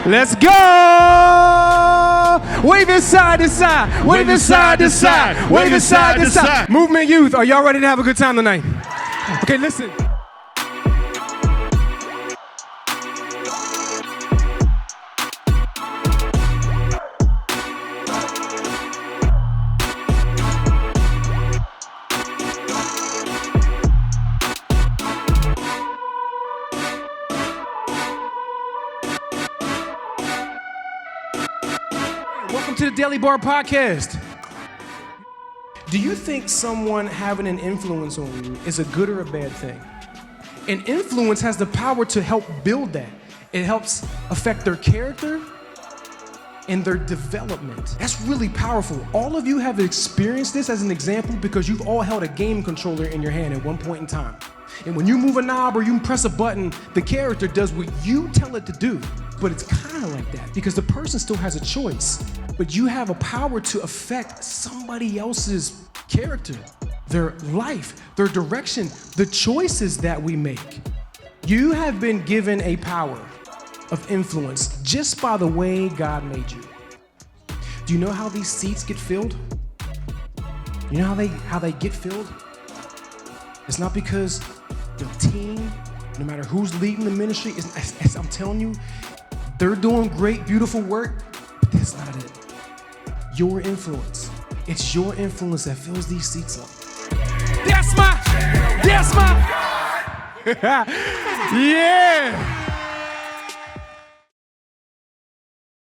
Let's go! Wave it side to side. Wave it side to side. Wave it side to side. Movement Youth, are y'all ready to have a good time tonight? Okay, listen. Welcome to the Daily Bar Podcast. Do you think someone having an influence on you is a good or a bad thing? An influence has the power to help build that. It helps affect their character and their development. That's really powerful. All of you have experienced this as an example because you've all held a game controller in your hand at one point in time. And when you move a knob or you press a button, the character does what you tell it to do. But it's kind of like that because the person still has a choice. But you have a power to affect somebody else's character, their life, their direction, the choices that we make. You have been given a power of influence just by the way God made you. Do you know how these seats get filled? You know how they get filled? It's not because your team, no matter who's leading the ministry, as I'm telling you, they're doing great, beautiful work, but that's not it. Your influence. It's your influence that fills these seats up. That's my. Yeah.